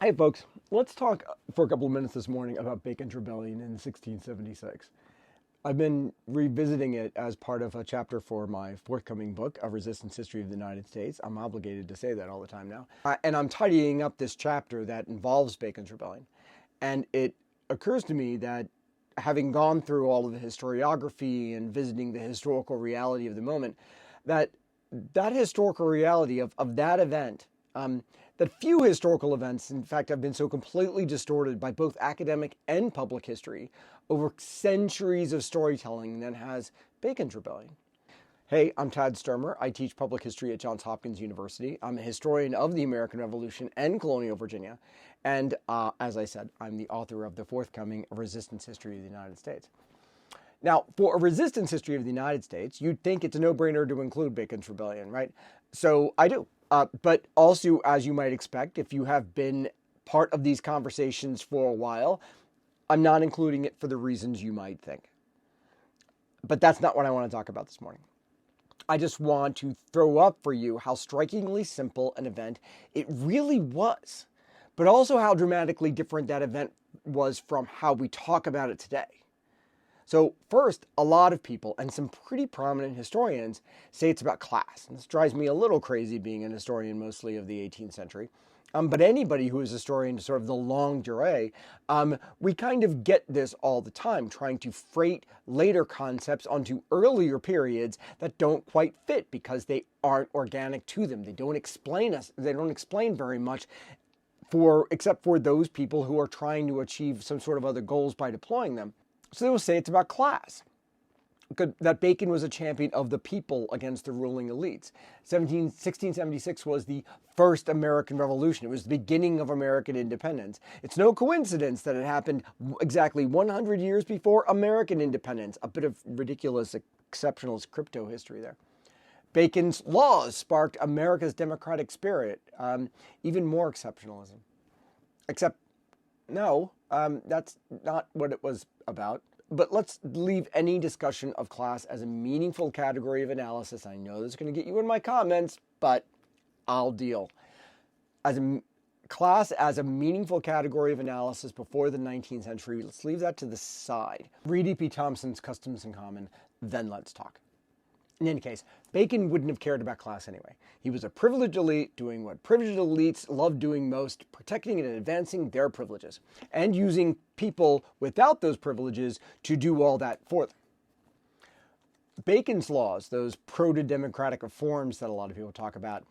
Hey folks, let's talk for a couple of minutes this morning about Bacon's Rebellion in 1676. I've been revisiting it as part of a chapter for my forthcoming book, A Resistance History of the United States. I'm obligated to say that all the time now. And I'm tidying up this chapter that involves Bacon's Rebellion. And it occurs to me that having gone through all of the historiography and visiting the historical reality of the moment, that historical reality of that event, that few historical events, in fact, have been so completely distorted by both academic and public history over centuries of storytelling than has Bacon's Rebellion. Hey, I'm Tad Sturmer. I teach public history at Johns Hopkins University. I'm a historian of the American Revolution and colonial Virginia. And as I said, I'm the author of the forthcoming Resistance History of the United States. Now, for a resistance history of the United States, you'd think it's a no-brainer to include Bacon's Rebellion, right? So I do. But also, as you might expect, if you have been part of these conversations for a while, I'm not including it for the reasons you might think. But that's not what I want to talk about this morning. I just want to throw up for you how strikingly simple an event it really was, but also how dramatically different that event was from how we talk about it today. So first, a lot of people, and some pretty prominent historians, say it's about class. And this drives me a little crazy being an historian mostly of the 18th century. But anybody who is a historian sort of the longue durée, we kind of get this all the time, trying to freight later concepts onto earlier periods that don't quite fit because they aren't organic to them. They don't explain very much except for those people who are trying to achieve some sort of other goals by deploying them. So they will say it's about class, that Bacon was a champion of the people against the ruling elites. 1676 was the first American Revolution. It was the beginning of American independence. It's no coincidence that it happened exactly 100 years before American independence. A bit of ridiculous, exceptionalist crypto history there. Bacon's laws sparked America's democratic spirit, even more exceptionalism. Except, no, that's not what it was about. But let's leave any discussion of class as a meaningful category of analysis. I know this is going to get you in my comments, but I'll deal. Class as a meaningful category of analysis before the 19th century, let's leave that to the side. Read E.P. Thompson's Customs in Common, then let's talk. In any case, Bacon wouldn't have cared about class anyway. He was a privileged elite doing what privileged elites love doing most, protecting and advancing their privileges, and using people without those privileges to do all that for them. Bacon's laws, those proto-democratic reforms that a lot of people talk about,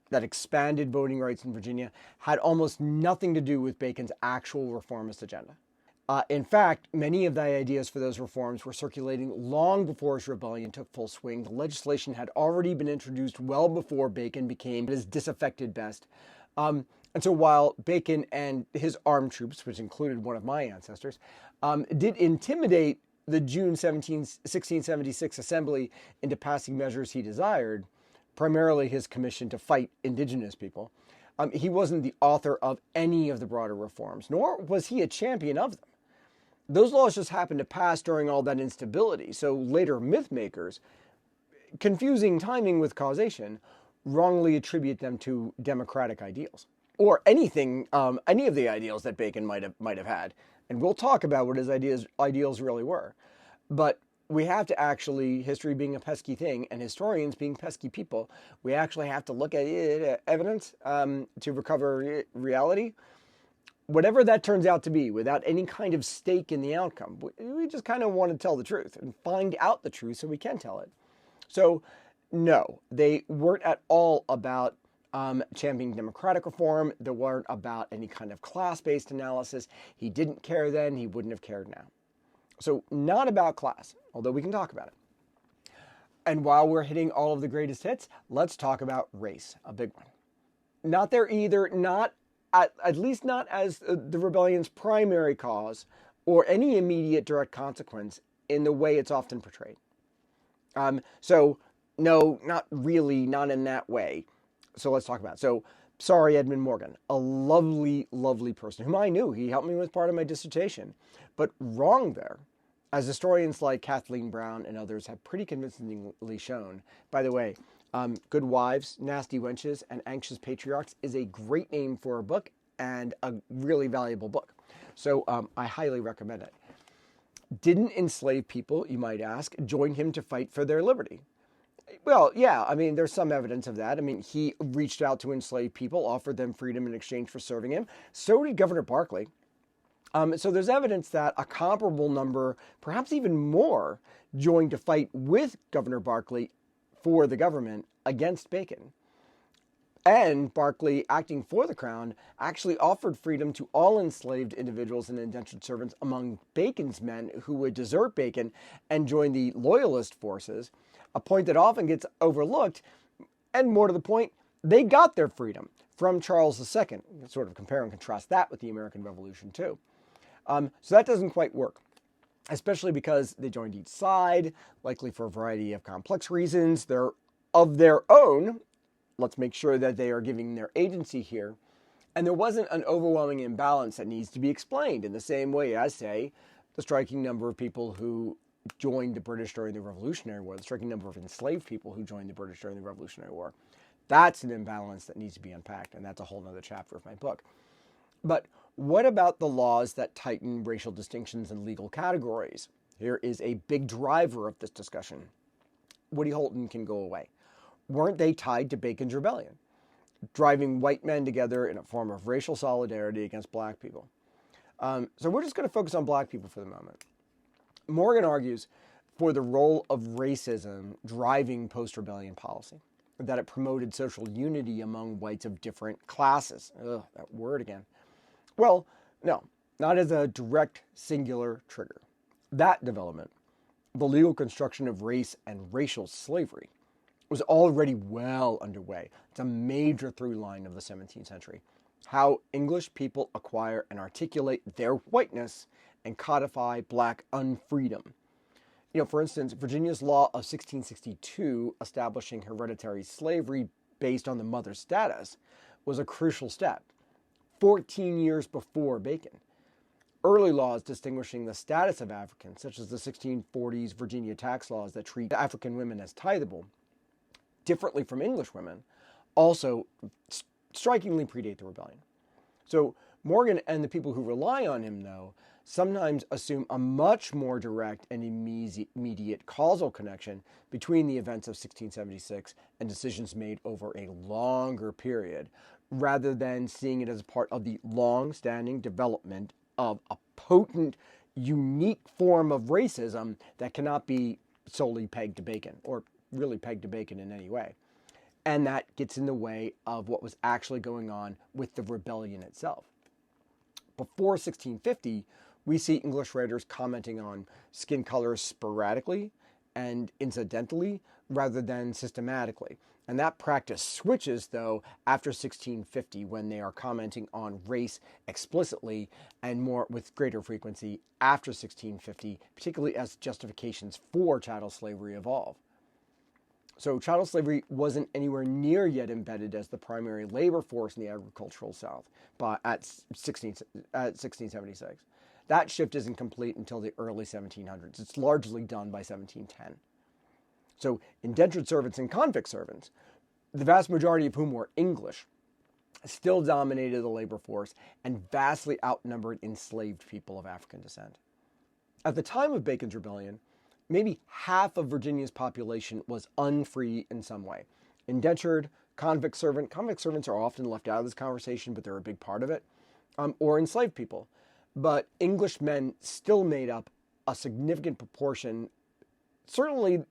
that expanded voting rights in Virginia, had almost nothing to do with Bacon's actual reformist agenda. In fact, many of the ideas for those reforms were circulating long before his rebellion took full swing. The legislation had already been introduced well before Bacon became his disaffected best. And so while Bacon and his armed troops, which included one of my ancestors, did intimidate the June 1676 Assembly into passing measures he desired, primarily his commission to fight indigenous people, he wasn't the author of any of the broader reforms, nor was he a champion of them. Those laws just happened to pass during all that instability, so later myth-makers, confusing timing with causation, wrongly attribute them to democratic ideals. Or any of the ideals that Bacon might have had. And we'll talk about what his ideals really were. But we have to actually, history being a pesky thing, and historians being pesky people, we actually have to look at evidence to recover reality. Whatever that turns out to be, without any kind of stake in the outcome, we just kind of want to tell the truth and find out the truth so we can tell it. So, no, they weren't at all about championing democratic reform. They weren't about any kind of class-based analysis. He didn't care then. He wouldn't have cared now. So, not about class, although we can talk about it. And while we're hitting all of the greatest hits, let's talk about race, a big one. Not there either, at least not as the rebellion's primary cause or any immediate direct consequence in the way it's often portrayed. So, no, not really, not in that way. So let's talk about it. So, sorry, Edmund Morgan, a lovely, lovely person whom I knew. He helped me with part of my dissertation. But wrong there, as historians like Kathleen Brown and others have pretty convincingly shown. By the way, Good Wives, Nasty Wenches, and Anxious Patriarchs is a great name for a book, and a really valuable book. So I highly recommend it. Didn't enslaved people, you might ask, join him to fight for their liberty? Well, yeah, I mean, there's some evidence of that. I mean, he reached out to enslaved people, offered them freedom in exchange for serving him. So did Governor Barclay. So there's evidence that a comparable number, perhaps even more, joined to fight with Governor Barclay for the government against Bacon. And Barclay, acting for the crown, actually offered freedom to all enslaved individuals and indentured servants among Bacon's men who would desert Bacon and join the loyalist forces, a point that often gets overlooked. And more to the point, they got their freedom from Charles II. You can sort of compare and contrast that with the American Revolution too. So that doesn't quite work, especially because they joined each side, likely for a variety of complex reasons. They're of their own. Let's make sure that they are giving their agency here. And there wasn't an overwhelming imbalance that needs to be explained in the same way as, say, the striking number of people who joined the British during the Revolutionary War, the striking number of enslaved people who joined the British during the Revolutionary War. That's an imbalance that needs to be unpacked, and that's a whole other chapter of my book. But what about the laws that tighten racial distinctions and legal categories? Here is a big driver of this discussion. Woody Holton can go away. Weren't they tied to Bacon's rebellion, driving white men together in a form of racial solidarity against black people? So we're just going to focus on black people for the moment. Morgan argues for the role of racism driving post-rebellion policy, that it promoted social unity among whites of different classes. Ugh, that word again. Well, no, not as a direct singular trigger. That development, the legal construction of race and racial slavery, was already well underway. It's a major through line of the 17th century. How English people acquire and articulate their whiteness and codify black unfreedom. For instance, Virginia's law of 1662 establishing hereditary slavery based on the mother's status was a crucial step, 14 years before Bacon. Early laws distinguishing the status of Africans, such as the 1640s Virginia tax laws that treat African women as tithable, differently from English women, also strikingly predate the rebellion. So Morgan and the people who rely on him, though, sometimes assume a much more direct and immediate causal connection between the events of 1676 and decisions made over a longer period, rather than seeing it as part of the long-standing development of a potent, unique form of racism that cannot be solely pegged to Bacon, or really pegged to Bacon in any way. And that gets in the way of what was actually going on with the rebellion itself. Before 1650, we see English writers commenting on skin color sporadically and incidentally rather than systematically. And that practice switches, though, after 1650, when they are commenting on race explicitly and more with greater frequency after 1650, particularly as justifications for chattel slavery evolve. So chattel slavery wasn't anywhere near yet embedded as the primary labor force in the agricultural South at 1676. That shift isn't complete until the early 1700s. It's largely done by 1710. So indentured servants and convict servants, the vast majority of whom were English, still dominated the labor force and vastly outnumbered enslaved people of African descent. At the time of Bacon's rebellion, maybe half of Virginia's population was unfree in some way. Indentured, convict servant. Convict servants are often left out of this conversation, but they're a big part of it. Or enslaved people. But English men still made up a significant proportion, certainly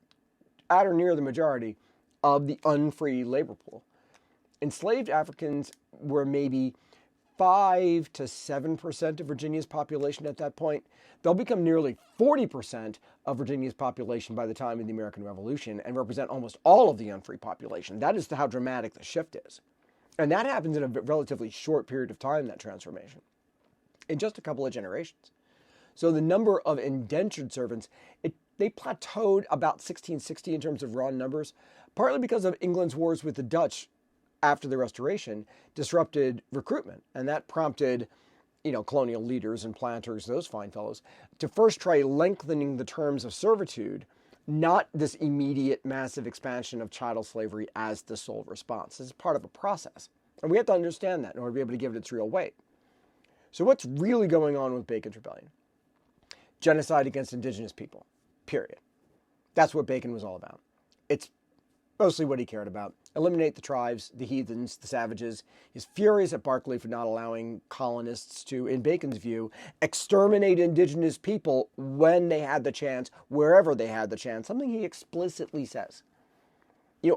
at or near the majority, of the unfree labor pool. Enslaved Africans were maybe 5 to 7% of Virginia's population at that point. They'll become nearly 40% of Virginia's population by the time of the American Revolution and represent almost all of the unfree population. That is how dramatic the shift is. And that happens in a relatively short period of time, that transformation, in just a couple of generations. So the number of indentured servants, they plateaued about 1660 in terms of raw numbers, partly because of England's wars with the Dutch after the Restoration disrupted recruitment. And that prompted, colonial leaders and planters, those fine fellows, to first try lengthening the terms of servitude, not this immediate massive expansion of chattel slavery as the sole response. This is part of a process. And we have to understand that in order to be able to give it its real weight. So what's really going on with Bacon's rebellion? Genocide against indigenous people, period. That's what Bacon was all about. It's mostly what he cared about. Eliminate the tribes, the heathens, the savages. He's furious at Berkeley for not allowing colonists to, in Bacon's view, exterminate indigenous people when they had the chance, wherever they had the chance, something he explicitly says.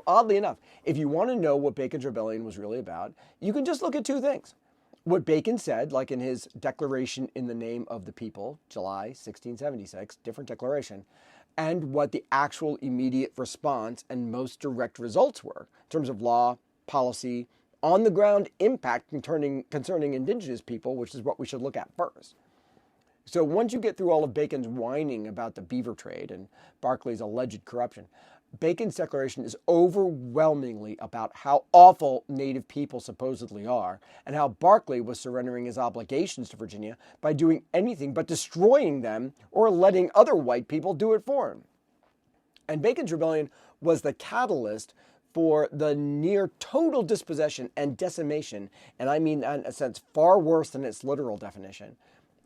Oddly enough, if you want to know what Bacon's rebellion was really about, you can just look at two things. What Bacon said, like in his Declaration in the Name of the People, July 1676, different declaration, and what the actual immediate response and most direct results were in terms of law, policy, on-the-ground impact concerning indigenous people, which is what we should look at first. So once you get through all of Bacon's whining about the beaver trade and Berkeley's alleged corruption, Bacon's declaration is overwhelmingly about how awful Native people supposedly are and how Berkeley was surrendering his obligations to Virginia by doing anything but destroying them or letting other white people do it for him. And Bacon's rebellion was the catalyst for the near total dispossession and decimation, and I mean that in a sense far worse than its literal definition,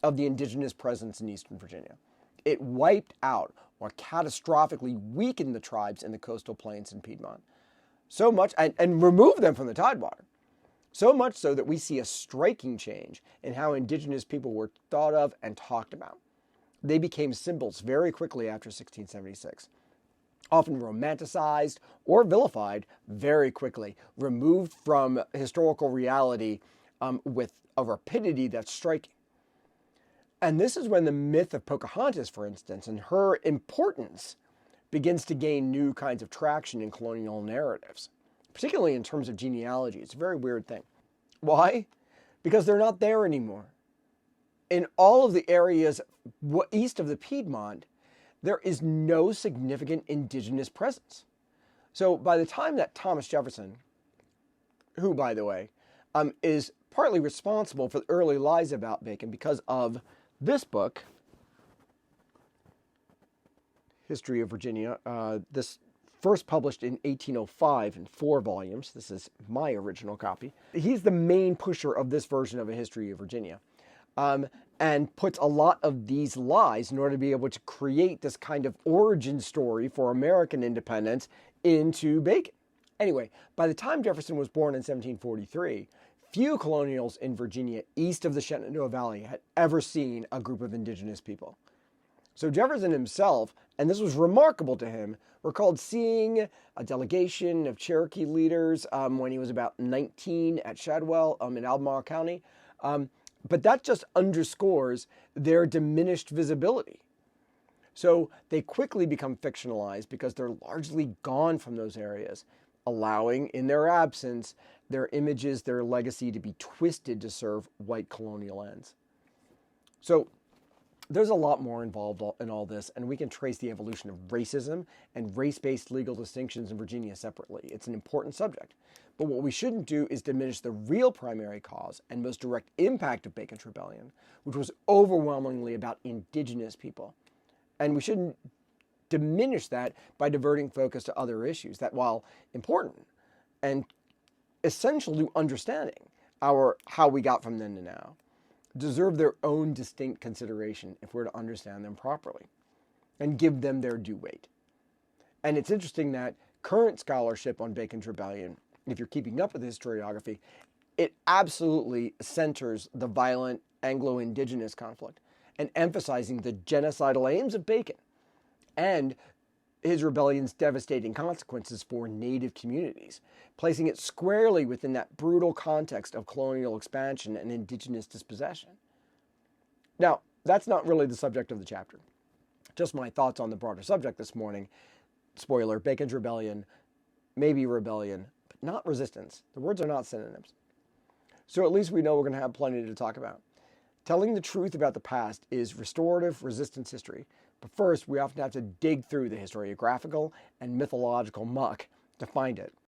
of the indigenous presence in Eastern Virginia. It wiped out or catastrophically weakened the tribes in the coastal plains in Piedmont. So much, and removed them from the tidewater. So much so that we see a striking change in how indigenous people were thought of and talked about. They became symbols very quickly after 1676. Often romanticized or vilified very quickly, removed from historical reality with a rapidity that's striking. And this is when the myth of Pocahontas, for instance, and her importance begins to gain new kinds of traction in colonial narratives, particularly in terms of genealogy. It's a very weird thing. Why? Because they're not there anymore. In all of the areas east of the Piedmont, there is no significant indigenous presence. So by the time that Thomas Jefferson, who, by the way, is partly responsible for the early lies about Bacon because of this book, History of Virginia, this first published in 1805 in 4 volumes. This is my original copy. He's the main pusher of this version of A History of Virginia, and puts a lot of these lies in order to be able to create this kind of origin story for American independence into Bacon. Anyway, by the time Jefferson was born in 1743, few colonials in Virginia east of the Shenandoah Valley had ever seen a group of indigenous people. So Jefferson himself, and this was remarkable to him, recalled seeing a delegation of Cherokee leaders when he was about 19 at Shadwell in Albemarle County. But that just underscores their diminished visibility. So they quickly become fictionalized because they're largely gone from those areas, allowing, in their absence, their images, their legacy to be twisted to serve white colonial ends. So there's a lot more involved in all this, and we can trace the evolution of racism and race-based legal distinctions in Virginia separately. It's an important subject. But what we shouldn't do is diminish the real primary cause and most direct impact of Bacon's rebellion, which was overwhelmingly about indigenous people. And we shouldn't diminish that by diverting focus to other issues that, while important and essential to understanding how we got from then to now, deserve their own distinct consideration if we're to understand them properly and give them their due weight. And it's interesting that current scholarship on Bacon's rebellion, if you're keeping up with historiography, it absolutely centers the violent Anglo-Indigenous conflict and emphasizing the genocidal aims of Bacon and his rebellion's devastating consequences for Native communities, placing it squarely within that brutal context of colonial expansion and indigenous dispossession. Now, that's not really the subject of the chapter. Just my thoughts on the broader subject this morning. Spoiler, Bacon's rebellion may be rebellion, but not resistance. The words are not synonyms. So at least we know we're going to have plenty to talk about. Telling the truth about the past is restorative resistance history. But first, we often have to dig through the historiographical and mythological muck to find it.